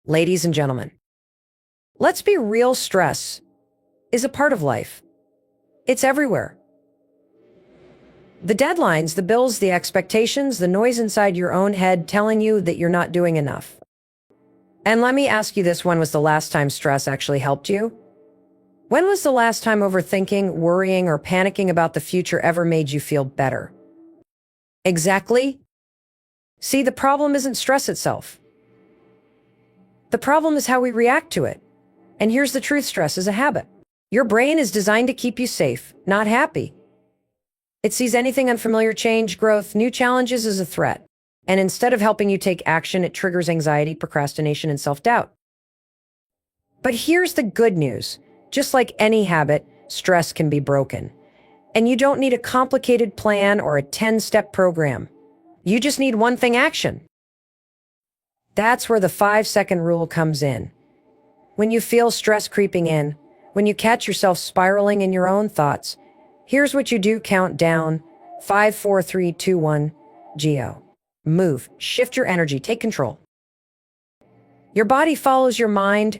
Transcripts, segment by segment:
Ladies and gentlemen, let's be real. Stress is a part of life. It's everywhere. The deadlines, the bills, the expectations, the noise inside your own head telling you that you're not doing enough. And let me ask you this, when was the last time stress actually helped you? When was the last time overthinking, worrying, or panicking about the future ever made you feel better? Exactly. See, the problem isn't stress itself. The problem is how we react to it. And here's the truth: stress is a habit. Your brain is designed to keep you safe, not happy. It sees anything unfamiliar, change, growth, new challenges as a threat. And instead of helping you take action, it triggers anxiety, procrastination, and self-doubt. But here's the good news. Just like any habit, stress can be broken. And you don't need a complicated plan or a 10-step program. You just need one thing: action. That's where the 5-second rule comes in. When you feel stress creeping in, when you catch yourself spiraling in your own thoughts, here's what you do: count down. 5, 4, 3, 2, 1, go. Move, shift your energy, take control. Your body follows your mind,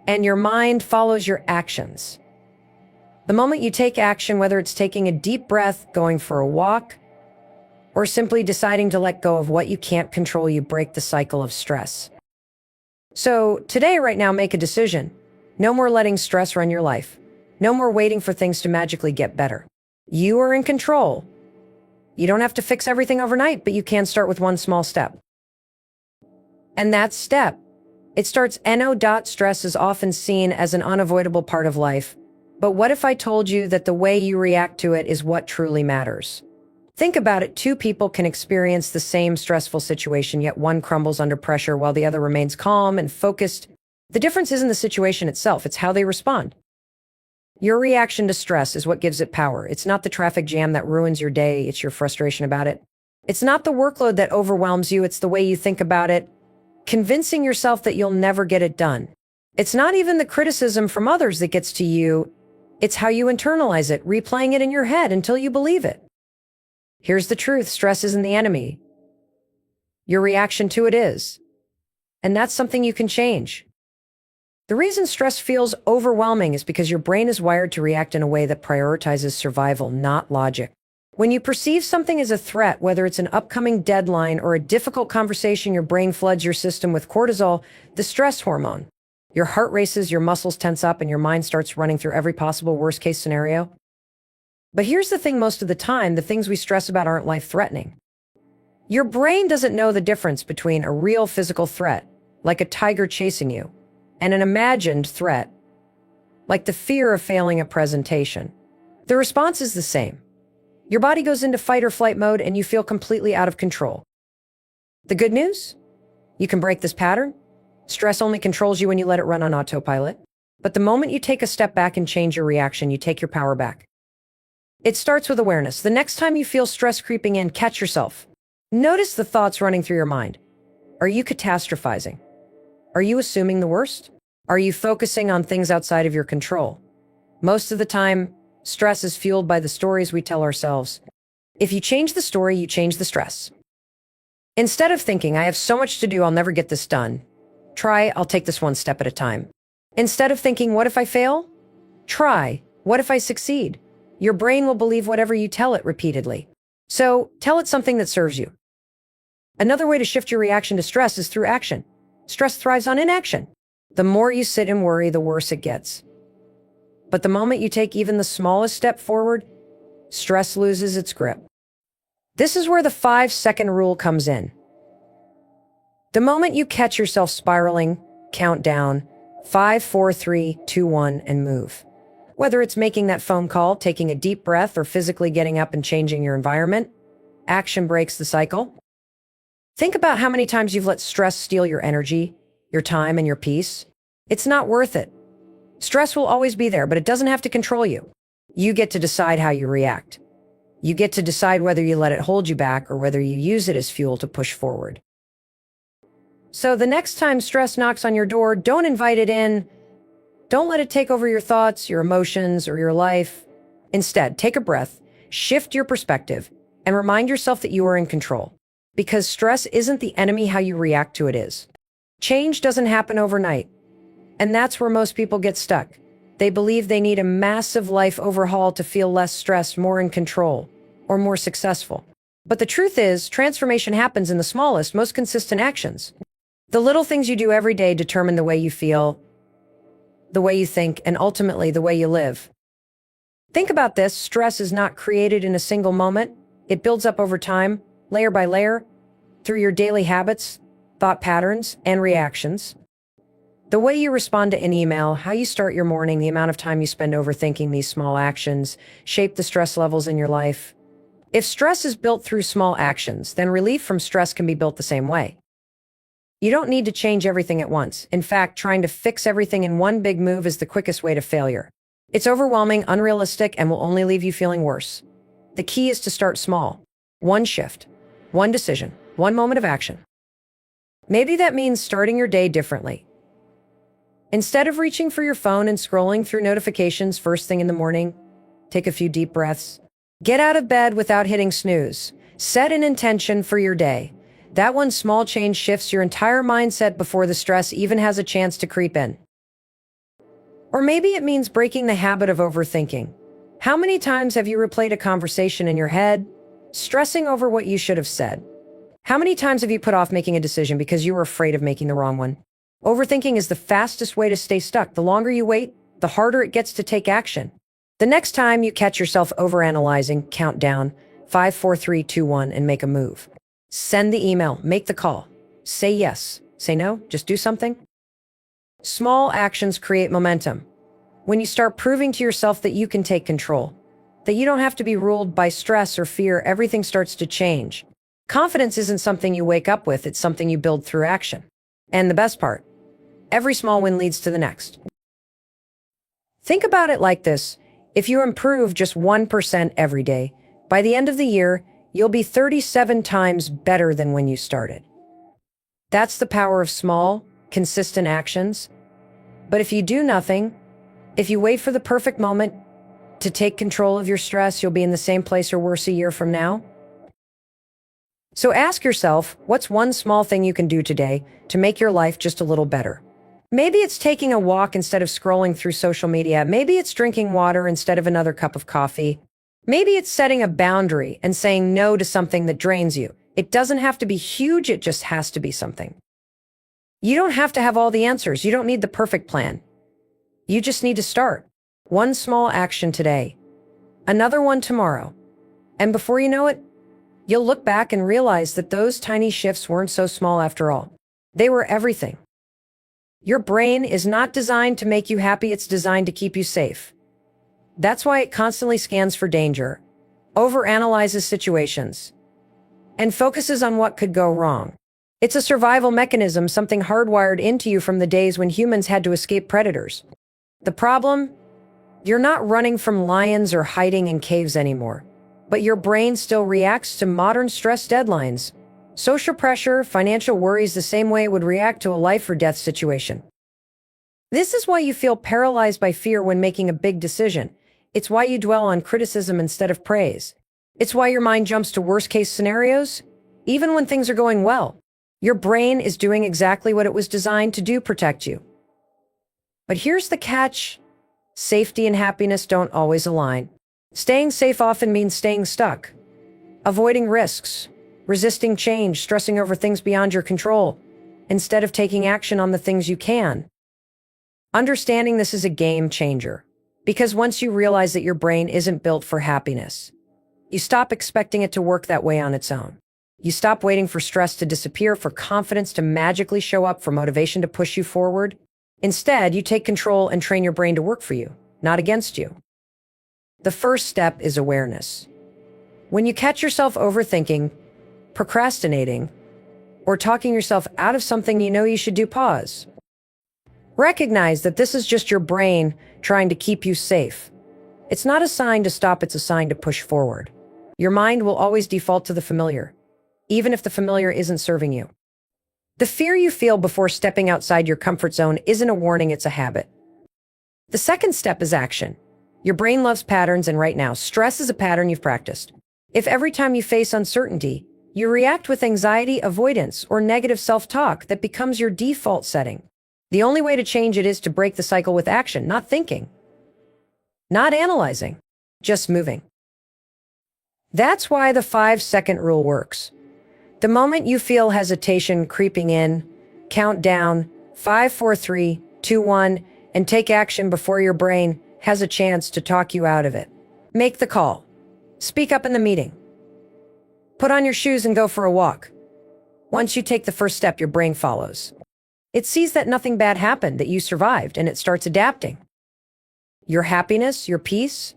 and your mind follows your actions. The moment you take action, whether it's taking a deep breath, going for a walk, or simply deciding to let go of what you can't control, you break the cycle of stress. So today, right now, make a decision. No more letting stress run your life. No more waiting for things to magically get better. You are in control. You don't have to fix everything overnight, but you can start with one small step. And that step, it starts. Stress is often seen as an unavoidable part of life. But what if I told you that the way you react to it is what truly matters? Think about it. Two people can experience the same stressful situation, yet one crumbles under pressure while the other remains calm and focused. The difference isn't the situation itself, it's how they respond. Your reaction to stress is what gives it power. It's not the traffic jam that ruins your day, it's your frustration about it. It's not the workload that overwhelms you, it's the way you think about it, convincing yourself that you'll never get it done. It's not even the criticism from others that gets to you, it's how you internalize it, replaying it in your head until you believe it. Here's the truth: stress isn't the enemy. Your reaction to it is. And that's something you can change. The reason stress feels overwhelming is because your brain is wired to react in a way that prioritizes survival, not logic. When you perceive something as a threat, whether it's an upcoming deadline or a difficult conversation, your brain floods your system with cortisol, the stress hormone. Your heart races, your muscles tense up, and your mind starts running through every possible worst-case scenario. But here's the thing: most of the time, the things we stress about aren't life-threatening. Your brain doesn't know the difference between a real physical threat, like a tiger chasing you, and an imagined threat, like the fear of failing a presentation. The response is the same. Your body goes into fight or flight mode, and you feel completely out of control. The good news? You can break this pattern. Stress only controls you when you let it run on autopilot. But the moment you take a step back and change your reaction, you take your power back. It starts with awareness. The next time you feel stress creeping in, catch yourself. Notice the thoughts running through your mind. Are you catastrophizing? Are you assuming the worst? Are you focusing on things outside of your control? Most of the time, stress is fueled by the stories we tell ourselves. If you change the story, you change the stress. Instead of thinking, I have so much to do, I'll never get this done, try, I'll take this one step at a time. Instead of thinking, what if I fail? Try, what if I succeed? Your brain will believe whatever you tell it repeatedly. So tell it something that serves you. Another way to shift your reaction to stress is through action. Stress thrives on inaction. The more you sit and worry, the worse it gets. But the moment you take even the smallest step forward, stress loses its grip. This is where the 5-second rule comes in. The moment you catch yourself spiraling, count down. 5, 4, 3, 2, 1, and move. Whether it's making that phone call, taking a deep breath, or physically getting up and changing your environment, action breaks the cycle. Think about how many times you've let stress steal your energy, your time, and your peace. It's not worth it. Stress will always be there, but it doesn't have to control you. You get to decide how you react. You get to decide whether you let it hold you back or whether you use it as fuel to push forward. So the next time stress knocks on your door, don't invite it in. Don't let it take over your thoughts, your emotions, or your life. Instead, take a breath, shift your perspective, and remind yourself that you are in control. Because stress isn't the enemy, how you react to it is. Change doesn't happen overnight. And that's where most people get stuck. They believe they need a massive life overhaul to feel less stressed, more in control, or more successful. But the truth is, transformation happens in the smallest, most consistent actions. The little things you do every day determine the way you feel, the way you think, and ultimately the way you live. Think about this. Stress is not created in a single moment. It builds up over time, layer by layer, through your daily habits, thought patterns, and reactions. The way you respond to an email, how you start your morning, the amount of time you spend overthinking these small actions, shape the stress levels in your life. If stress is built through small actions, then relief from stress can be built the same way. You don't need to change everything at once. In fact, trying to fix everything in one big move is the quickest way to failure. It's overwhelming, unrealistic, and will only leave you feeling worse. The key is to start small. One shift, one decision, one moment of action. Maybe that means starting your day differently. Instead of reaching for your phone and scrolling through notifications first thing in the morning, take a few deep breaths. Get out of bed without hitting snooze. Set an intention for your day. That one small change shifts your entire mindset before the stress even has a chance to creep in. Or maybe it means breaking the habit of overthinking. How many times have you replayed a conversation in your head, stressing over what you should have said? How many times have you put off making a decision because you were afraid of making the wrong one? Overthinking is the fastest way to stay stuck. The longer you wait, the harder it gets to take action. The next time you catch yourself overanalyzing, count down 5, 4, 3, 2, 1 and make a move. Send the email, make the call. Say yes, say no, just do something. Small actions create momentum. When you start proving to yourself that you can take control, that you don't have to be ruled by stress or fear, everything starts to change. Confidence isn't something you wake up with, it's something you build through action. And the best part, every small win leads to the next. Think about it like this. If you improve just 1% every day, by the end of the year, you'll be 37 times better than when you started. That's the power of small, consistent actions. But if you do nothing, if you wait for the perfect moment to take control of your stress, you'll be in the same place or worse a year from now. So ask yourself, what's one small thing you can do today to make your life just a little better? Maybe it's taking a walk instead of scrolling through social media. Maybe it's drinking water instead of another cup of coffee. Maybe it's setting a boundary and saying no to something that drains you. It doesn't have to be huge, it just has to be something. You don't have to have all the answers. You don't need the perfect plan. You just need to start. One small action today, another one tomorrow. And before you know it, you'll look back and realize that those tiny shifts weren't so small after all. They were everything. Your brain is not designed to make you happy, it's designed to keep you safe. That's why it constantly scans for danger, overanalyzes situations, and focuses on what could go wrong. It's a survival mechanism, something hardwired into you from the days when humans had to escape predators. The problem? You're not running from lions or hiding in caves anymore, but your brain still reacts to modern stress deadlines, social pressure, financial worries the same way it would react to a life or death situation. This is why you feel paralyzed by fear when making a big decision. It's why you dwell on criticism instead of praise. It's why your mind jumps to worst-case scenarios, even when things are going well. Your brain is doing exactly what it was designed to do, protect you. But here's the catch. Safety and happiness don't always align. Staying safe often means staying stuck, avoiding risks, resisting change, stressing over things beyond your control, instead of taking action on the things you can. Understanding this is a game changer, because once you realize that your brain isn't built for happiness, you stop expecting it to work that way on its own. You stop waiting for stress to disappear, for confidence to magically show up, for motivation to push you forward. Instead, you take control and train your brain to work for you, not against you. The first step is awareness. When you catch yourself overthinking, procrastinating, or talking yourself out of something you know you should do, pause. Recognize that this is just your brain trying to keep you safe. It's not a sign to stop, it's a sign to push forward. Your mind will always default to the familiar, even if the familiar isn't serving you. The fear you feel before stepping outside your comfort zone isn't a warning, it's a habit. The second step is action. Your brain loves patterns, and right now, stress is a pattern you've practiced. If every time you face uncertainty, You react with anxiety, avoidance, or negative self-talk that becomes your default setting. The only way to change it is to break the cycle with action, not thinking, not analyzing, just moving. That's why the 5-second rule works. The moment you feel hesitation creeping in, count down 5, 4, 3, 2, 1, and take action before your brain has a chance to talk you out of it. Make the call. Speak up in the meeting. Put on your shoes and go for a walk. Once you take the first step, your brain follows. It sees that nothing bad happened, that you survived, and it starts adapting. Your happiness, your peace,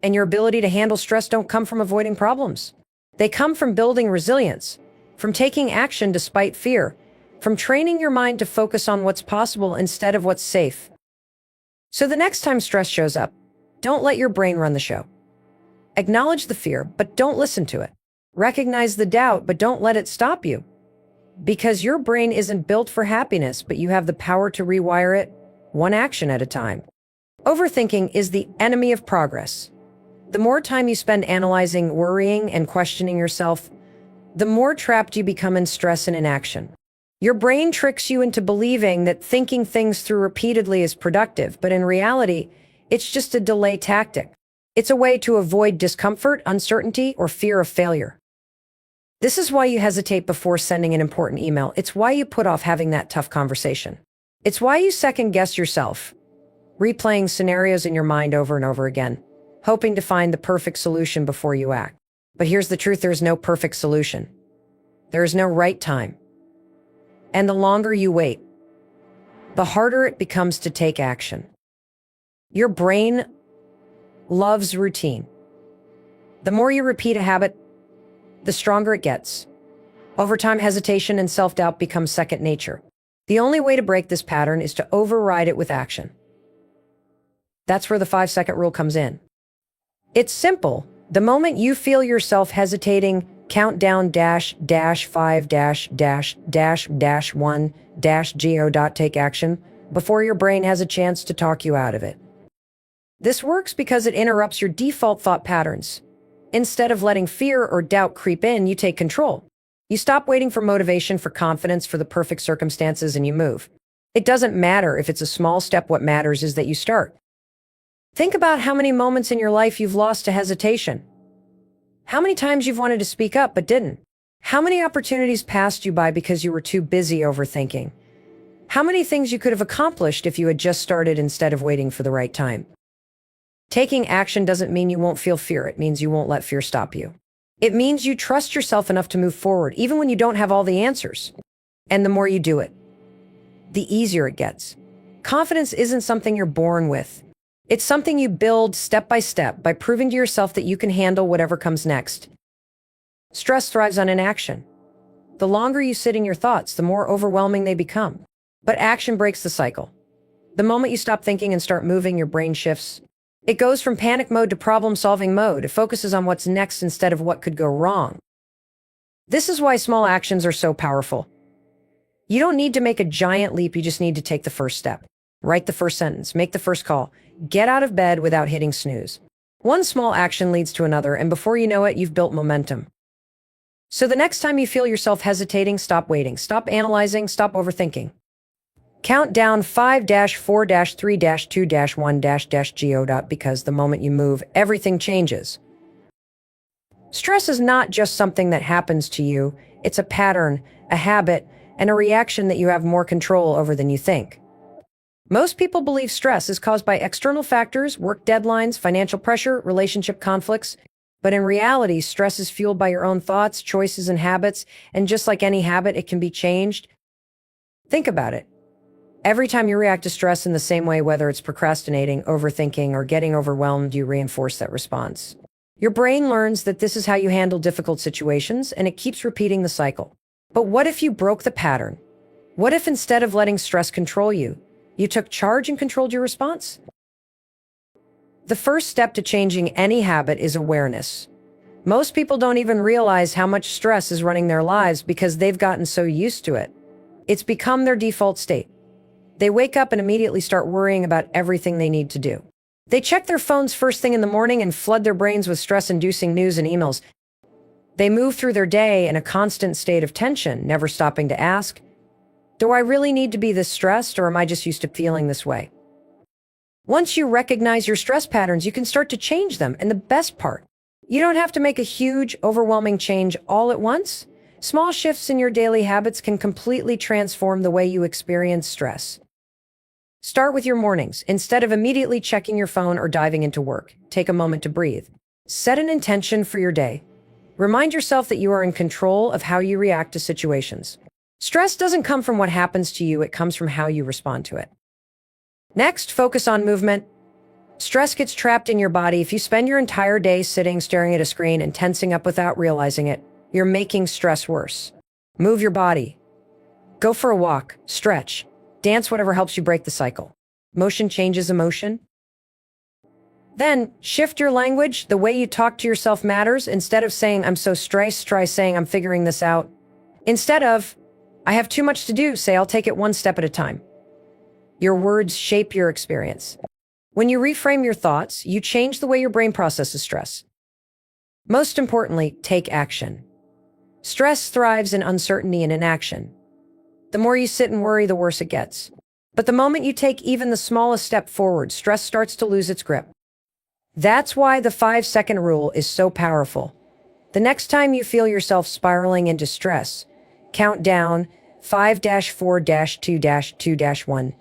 and your ability to handle stress don't come from avoiding problems. They come from building resilience, from taking action despite fear, from training your mind to focus on what's possible instead of what's safe. So the next time stress shows up, don't let your brain run the show. Acknowledge the fear, but don't listen to it. Recognize the doubt, but don't let it stop you. Because your brain isn't built for happiness, but you have the power to rewire it, one action at a time. Overthinking is the enemy of progress. The more time you spend analyzing, worrying, and questioning yourself, the more trapped you become in stress and inaction. Your brain tricks you into believing that thinking things through repeatedly is productive, but in reality, it's just a delay tactic. It's a way to avoid discomfort, uncertainty, or fear of failure. This is why you hesitate before sending an important email. It's why you put off having that tough conversation. It's why you second-guess yourself, replaying scenarios in your mind over and over again, hoping to find the perfect solution before you act. But here's the truth, there's no perfect solution. There is no right time. And the longer you wait, the harder it becomes to take action. Your brain loves routine. The more you repeat a habit, the stronger it gets. Over time, hesitation and self-doubt become second nature. The only way to break this pattern is to override it with action. That's where the 5-second rule comes in. It's simple. The moment you feel yourself hesitating, count down -5 -1 -go. Take action before your brain has a chance to talk you out of it. This works because it interrupts your default thought patterns. Instead of letting fear or doubt creep in, you take control. You stop waiting for motivation, for confidence, for the perfect circumstances, and you move. It doesn't matter if it's a small step. What matters is that you start. Think about how many moments in your life you've lost to hesitation. How many times you've wanted to speak up but didn't. How many opportunities passed you by because you were too busy overthinking. How many things you could have accomplished if you had just started instead of waiting for the right time. Taking action doesn't mean you won't feel fear. It means you won't let fear stop you. It means you trust yourself enough to move forward, even when you don't have all the answers. And the more you do it, the easier it gets. Confidence isn't something you're born with. It's something you build step by step by proving to yourself that you can handle whatever comes next. Stress thrives on inaction. The longer you sit in your thoughts, the more overwhelming they become. But action breaks the cycle. The moment you stop thinking and start moving, your brain shifts. It goes from panic mode to problem-solving mode. It focuses on what's next instead of what could go wrong. This is why small actions are so powerful. You don't need to make a giant leap, you just need to take the first step. Write the first sentence, make the first call, get out of bed without hitting snooze. One small action leads to another, and before you know it, you've built momentum. So the next time you feel yourself hesitating, stop waiting, stop analyzing, stop overthinking. Count down 5-4-3-2-1-go. Because the moment you move, everything changes. Stress is not just something that happens to you. It's a pattern, a habit, and a reaction that you have more control over than you think. Most people believe stress is caused by external factors, work deadlines, financial pressure, relationship conflicts. But in reality, stress is fueled by your own thoughts, choices, and habits. And just like any habit, it can be changed. Think about it. Every time you react to stress in the same way, whether it's procrastinating, overthinking, or getting overwhelmed, you reinforce that response. Your brain learns that this is how you handle difficult situations, and it keeps repeating the cycle. But what if you broke the pattern? What if instead of letting stress control you, you took charge and controlled your response? The first step to changing any habit is awareness. Most people don't even realize how much stress is running their lives because they've gotten so used to it. It's become their default state. They wake up and immediately start worrying about everything they need to do. They check their phones first thing in the morning and flood their brains with stress-inducing news and emails. They move through their day in a constant state of tension, never stopping to ask, do I really need to be this stressed, or am I just used to feeling this way? Once you recognize your stress patterns, you can start to change them. And the best part, you don't have to make a huge, overwhelming change all at once. Small shifts in your daily habits can completely transform the way you experience stress. Start with your mornings. Instead of immediately checking your phone or diving into work, take a moment to breathe. Set an intention for your day. Remind yourself that you are in control of how you react to situations. Stress doesn't come from what happens to you, it comes from how you respond to it. Next, focus on movement. Stress gets trapped in your body. If you spend your entire day sitting, staring at a screen, and tensing up without realizing it, you're making stress worse. Move your body. Go for a walk, stretch, dance, whatever helps you break the cycle. Motion changes emotion. Then, shift your language. The way you talk to yourself matters. Instead of saying, I'm so stressed, try saying, I'm figuring this out. Instead of, I have too much to do, say, I'll take it one step at a time. Your words shape your experience. When you reframe your thoughts, you change the way your brain processes stress. Most importantly, take action. Stress thrives in uncertainty and inaction. The more you sit and worry, the worse it gets. But the moment you take even the smallest step forward, stress starts to lose its grip. That's why the 5-second rule is so powerful. The next time you feel yourself spiraling into stress, count down 5-4-2-2-1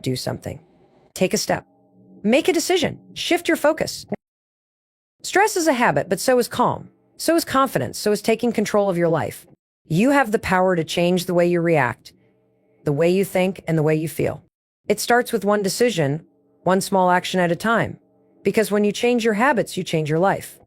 do something. Take a step. Make a decision. Shift your focus. Stress is a habit, but so is calm. So is confidence. So is taking control of your life. You have the power to change the way you react, the way you think, and the way you feel. It starts with one decision, one small action at a time. Because when you change your habits, you change your life.